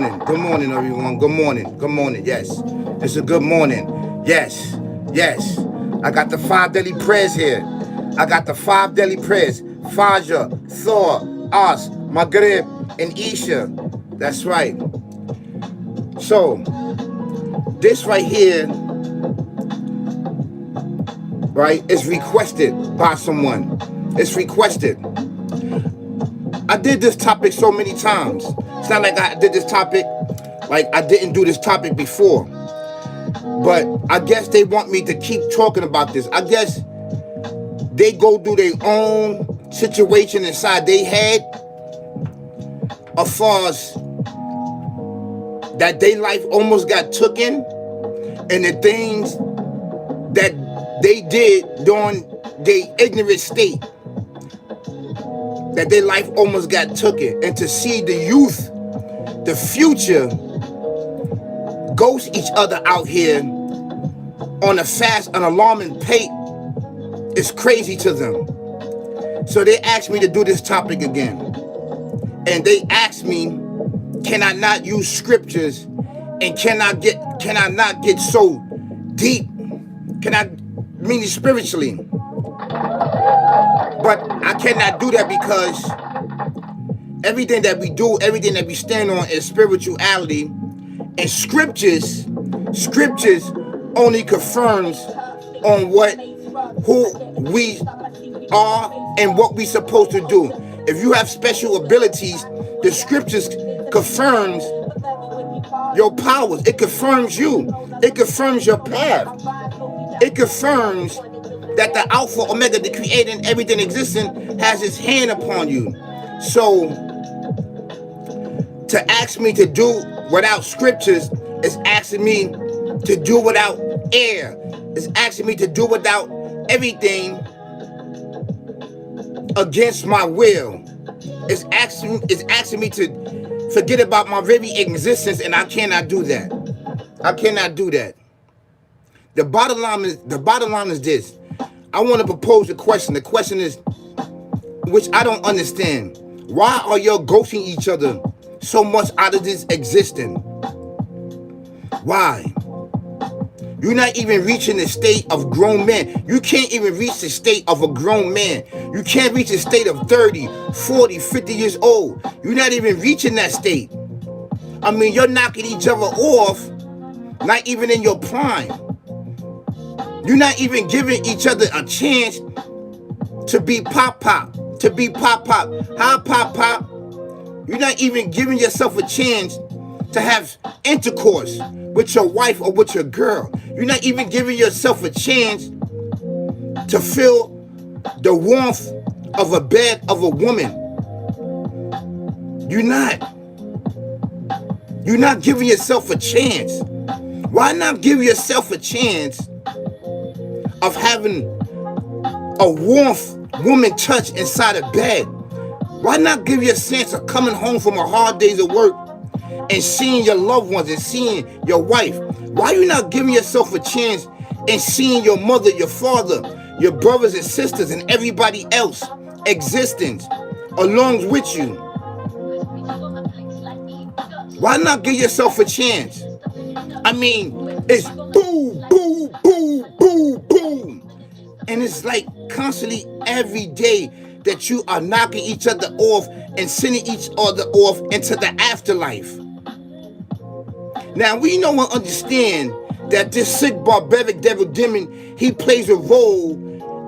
Good morning, everyone. Good morning. Good morning. Yes, it's a good morning. Yes, yes. I got the 5 daily prayers here. I got the 5 daily prayers. Fajr, Thor, As, Maghrib, and Isha. That's right. So, this right here, right, is requested by someone. It's requested. I did this topic so many times. It's not like I did this topic, like I didn't do this topic before. But I guess they want me to keep talking about this. I guess they go through their own situation inside their head as far as that their life almost got taken, and the things that they did during their ignorant state, that their life almost got taken. And to see the youth, the future, ghost each other out here on a fast, an alarming pace is crazy to them. So they asked me to do this topic again. And they asked me, can I not use scriptures, and can I not get so deep? Can I, meaning spiritually? But I cannot do that because everything that we do, everything that we stand on is spirituality, and scriptures only confirms on who we are and what we supposed to do. If you have special abilities, the scriptures confirms your powers. It confirms you. It confirms your path. It confirms that the Alpha, Omega, the creator and everything existing, has his hand upon you. So to ask me to do without scriptures is asking me to do without air. It's asking me to do without everything against my will. It's asking me to forget about my very existence, and I cannot do that. I cannot do that. The bottom line is this. I want to propose a question. The question is, which I don't understand. Why are y'all ghosting each other so much out of this existence? Why? You're not even reaching the state of grown men. You can't even reach the state of a grown man. You can't reach the state of 30, 40, 50 years old. You're not even reaching that state. I mean, you're knocking each other off, not even in your prime. You're not even giving each other a chance to be pop-pop. To be pop-pop. How pop-pop? You're not even giving yourself a chance to have intercourse with your wife or with your girl. You're not even giving yourself a chance to feel the warmth of a bed of a woman. You're not. You're not giving yourself a chance. Why not give yourself a chance of having a warmth woman touch inside a bed? Why not give you a sense of coming home from a hard days of work and seeing your loved ones and seeing your wife? Why you not giving yourself a chance and seeing your mother, your father, your brothers and sisters, and everybody else existence along with you? Why not give yourself a chance? I mean, it's boom, boom, boom, boom, boom. And it's like constantly every day that you are knocking each other off and sending each other off into the afterlife. Now, we know and understand that this sick, barbaric devil demon, he plays a role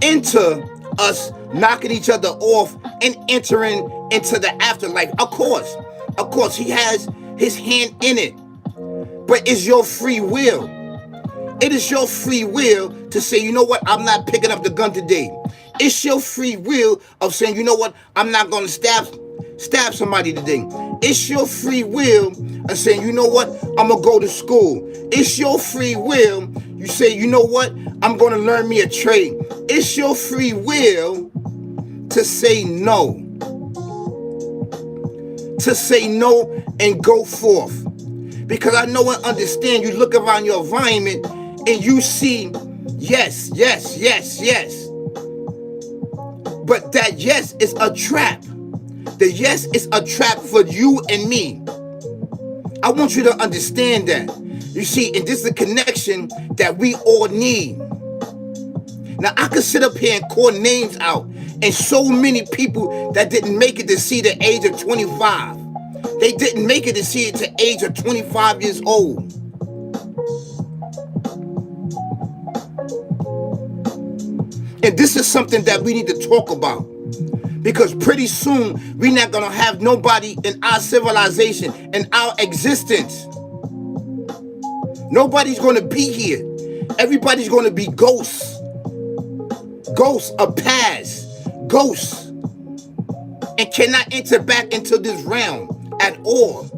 into us knocking each other off and entering into the afterlife. Of course, he has his hand in it. But it's your free will. It is your free will to say, you know what, I'm not picking up the gun today. It's your free will of saying, you know what, I'm not going to stab somebody today. It's your free will of saying, you know what, I'm going to go to school. It's your free will. You say, you know what, I'm going to learn me a trade. It's your free will to say no. To say no and go forth. Because I know and understand, you look around your environment and you see yes, yes, yes, yes. But that yes is a trap. The yes is a trap for you and me. I want you to understand that. You see, and this is the connection that we all need. Now, I could sit up here and call names out, and so many people that didn't make it to see the age of 25. They didn't make it to see it to age of 25 years old. And this is something that we need to talk about. Because pretty soon, we're not going to have nobody in our civilization, in our existence. Nobody's going to be here. Everybody's going to be ghosts. Ghosts of past. Ghosts. And cannot enter back into this realm at all.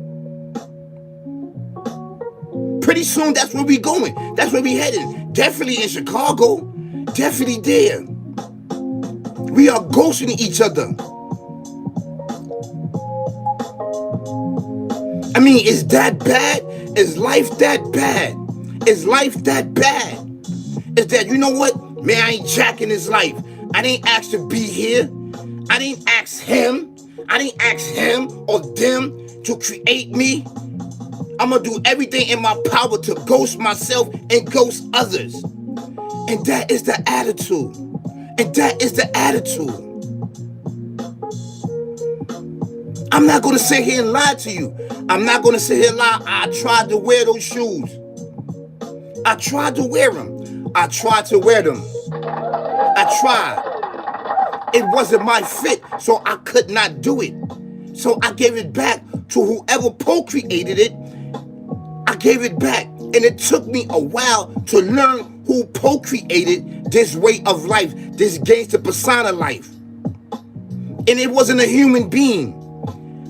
Pretty soon, that's where we're going. That's where we're heading. Definitely in Chicago. Definitely there. We are ghosting each other. I mean, is that bad? Is life that bad? Is life that bad? Is that, you know what? Man, I ain't jacking his life. I didn't ask to be here. I didn't ask him. I didn't ask him or them to create me. I'm going to do everything in my power to ghost myself and ghost others. And that is the attitude. And that is the attitude. I'm not going to sit here and lie to you. I'm not going to sit here and lie. I tried to wear those shoes. I tried to wear them. I tried to wear them. I tried. It wasn't my fit, so I could not do it. So I gave it back to whoever procreated it. I gave it back. And it took me a while to learn who procreated this way of life, this gangster persona life. And it wasn't a human being.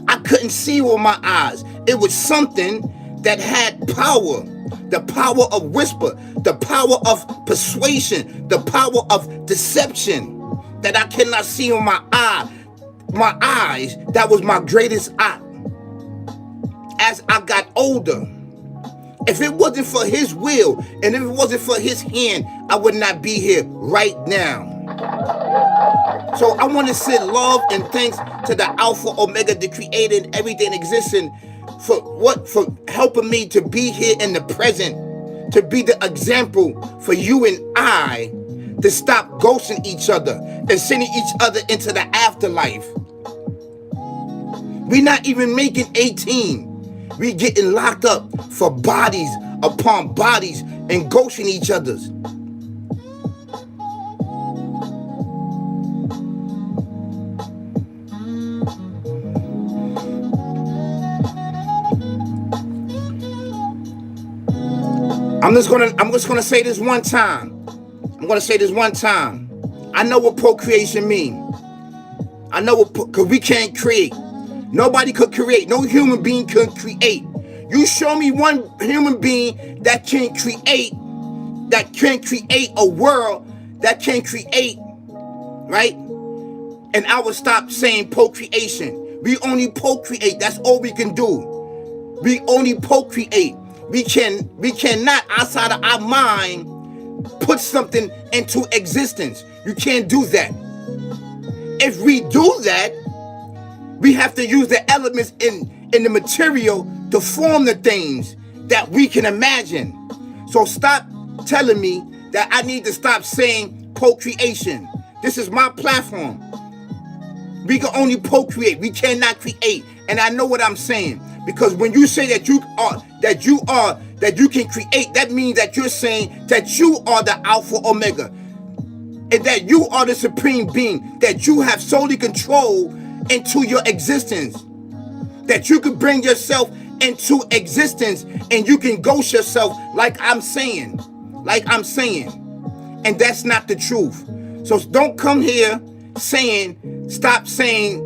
I couldn't see with my eyes. It was something that had power. The power of whisper, the power of persuasion, the power of deception that I cannot see with my eyes. That was my greatest art. As I got older, if it wasn't for his will and if it wasn't for his hand, I would not be here right now. So I want to send love and thanks to the Alpha Omega, the creator and everything existing, for helping me to be here in the present, to be the example for you and I to stop ghosting each other and sending each other into the afterlife. We're not even making 18. We getting locked up for bodies upon bodies and ghosting each other's. I'm just gonna say this one time. I know what procreation means. I know because we can't create. Nobody could create. No human being could create. You show me one human being that can create a world, that can create, right? And I would stop saying procreation. We only procreate. That's all we can do. We only procreate. We cannot, outside of our mind, put something into existence. You can't do that. If we do that, we have to use the elements in the material to form the things that we can imagine. So stop telling me that I need to stop saying procreation. This is my platform. We can only procreate. We cannot create. And I know what I'm saying. Because when you say that you can create, that means that you're saying that you are the Alpha Omega. And that you are the supreme being. That you have solely control into your existence. That you can bring yourself into existence and you can ghost yourself like I'm saying. And that's not the truth. So don't come here stop saying,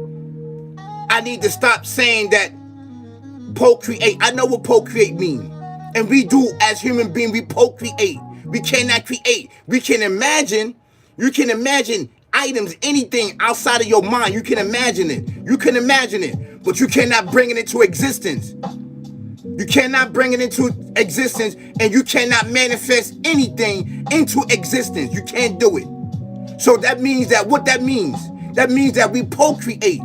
I need to stop saying that procreate. I know what procreate means. And we do as human beings, we procreate. We cannot create. We can imagine. You can imagine items, anything outside of your mind. You can imagine it. But you cannot bring it into existence. You cannot bring it into existence, and you cannot manifest anything into existence. You can't do it. So that means that that means that we procreate.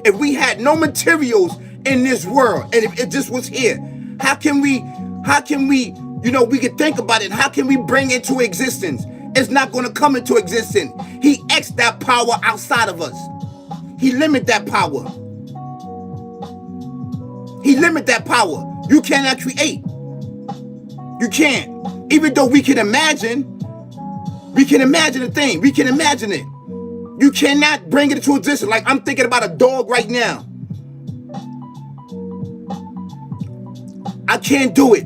If we had no materials in this world, and if this was here, How can we, we can think about it. How can we bring it to existence? It's not going to come into existence. He X that power outside of us. He limit that power. He limit that power. You cannot create. You can't. Even though we can imagine a thing. We can imagine it. You cannot bring it into existence. Like I'm thinking about a dog right now. I can't do it.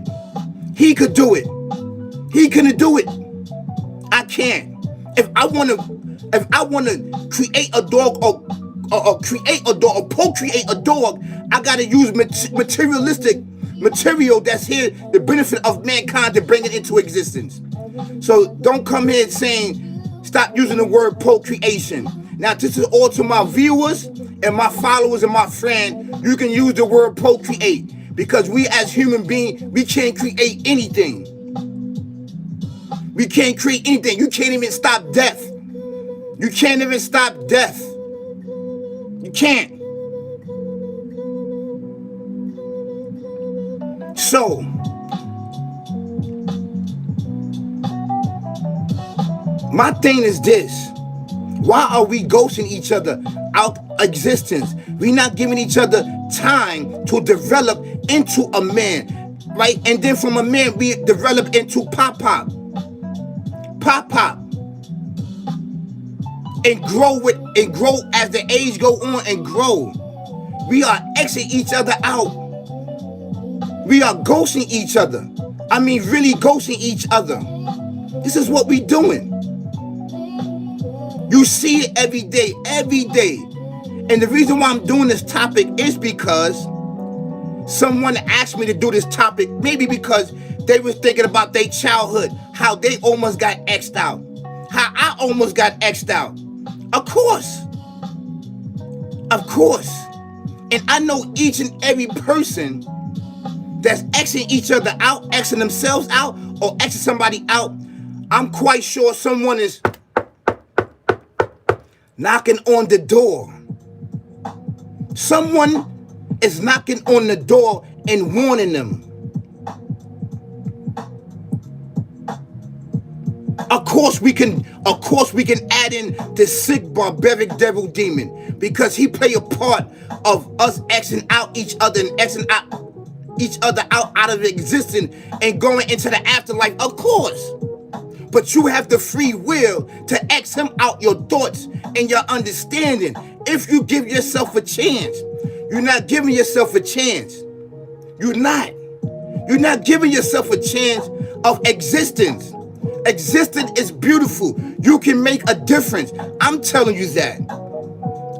He could do it. He couldn't do it. I can't. If I want to create a dog or create a dog or procreate a dog, I gotta use materialistic material that's here, the benefit of mankind, to bring it into existence. So don't come here saying, stop using the word procreation. Now, this is all to my viewers and my followers and my friend. You can use the word procreate. Because we as human beings, we can't create anything. We can't create anything. You can't even stop death. You can't even stop death. You can't. So, my thing is this. Why are we ghosting each other out existence? We're not giving each other time to develop into a man, right? And then from a man, we develop into pop-pop. Pop-pop. And grow as the age go on and grow. We are Xing each other out. We are ghosting each other. I mean, really ghosting each other. This is what we doing. You see it every day, every day. And the reason why I'm doing this topic is because someone asked me to do this topic, maybe because they was thinking about their childhood, how they almost got X'd out, how I almost got X'd out. Of course. Of course. And I know each and every person that's Xing each other out, Xing themselves out, or Xing somebody out. I'm quite sure someone is knocking on the door. Someone is knocking on the door and warning them. Of course we can add in the sick barbaric devil demon, because he play a part of us Xing out each other and Xing out each other out of existence and going into the afterlife, of course. But you have the free will to X him out your thoughts and your understanding. If you give yourself a chance, you're not giving yourself a chance. You're not giving yourself a chance of existence. Existence is beautiful. You can make a difference. I'm telling you that.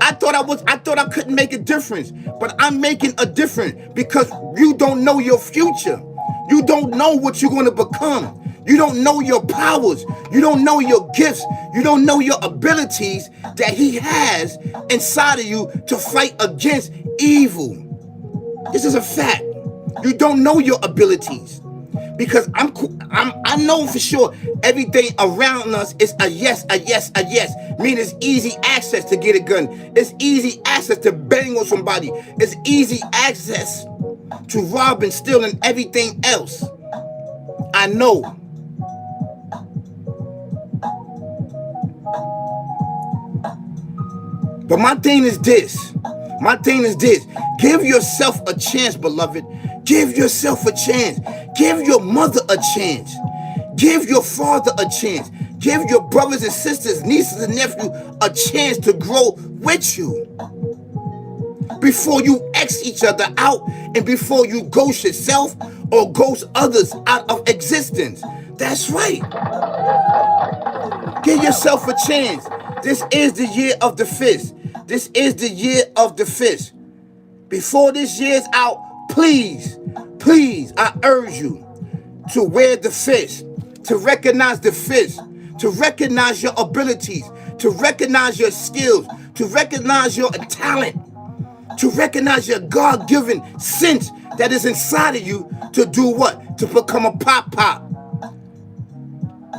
I thought I couldn't make a difference, but I'm making a difference because you don't know your future. You don't know what you're going to become. You don't know your powers. You don't know your gifts. You don't know your abilities that he has inside of you to fight against evil. This is a fact. You don't know your abilities. Because I know for sure everything around us is a yes, a yes, a yes. Meaning it's easy access to get a gun. It's easy access to bang on somebody. It's easy access to rob and steal and everything else. I know. But my thing is this. Give yourself a chance, beloved. Give yourself a chance. Give your mother a chance. Give your father a chance. Give your brothers and sisters, nieces and nephews a chance to grow with you. Before you X each other out and before you ghost yourself or ghost others out of existence. That's right. Give yourself a chance. This is the year of the fist. This is the year of the fist. Before this year's out, please, I urge you to wear the fist, to recognize the fist, to recognize your abilities, to recognize your skills, to recognize your talent, to recognize your God-given sense that is inside of you to do what? To become a pop-pop.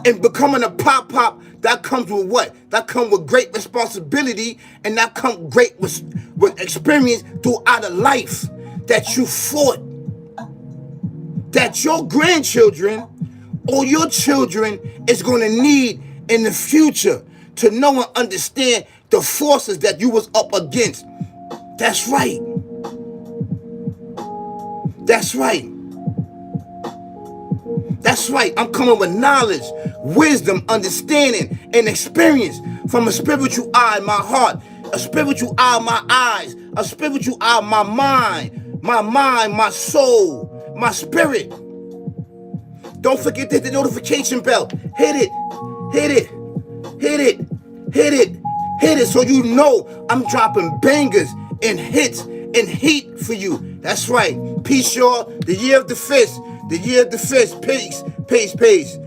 And becoming a pop-pop, that comes with what? That comes with great responsibility, and that comes great with experience throughout a life that you fought. that your grandchildren or your children is going to need in the future to know and understand the forces that you was up against. That's right. That's right. That's right. I'm coming with knowledge, wisdom, understanding, and experience from a spiritual eye in my heart, a spiritual eye in my eyes, a spiritual eye in my mind, my soul, my spirit. Don't forget to hit the notification bell. Hit it, hit it, hit it, hit it, hit it, so you know I'm dropping bangers and hits and heat for you. That's right. Peace, y'all. The year of the fist. The year of the fist. Peace, peace, peace.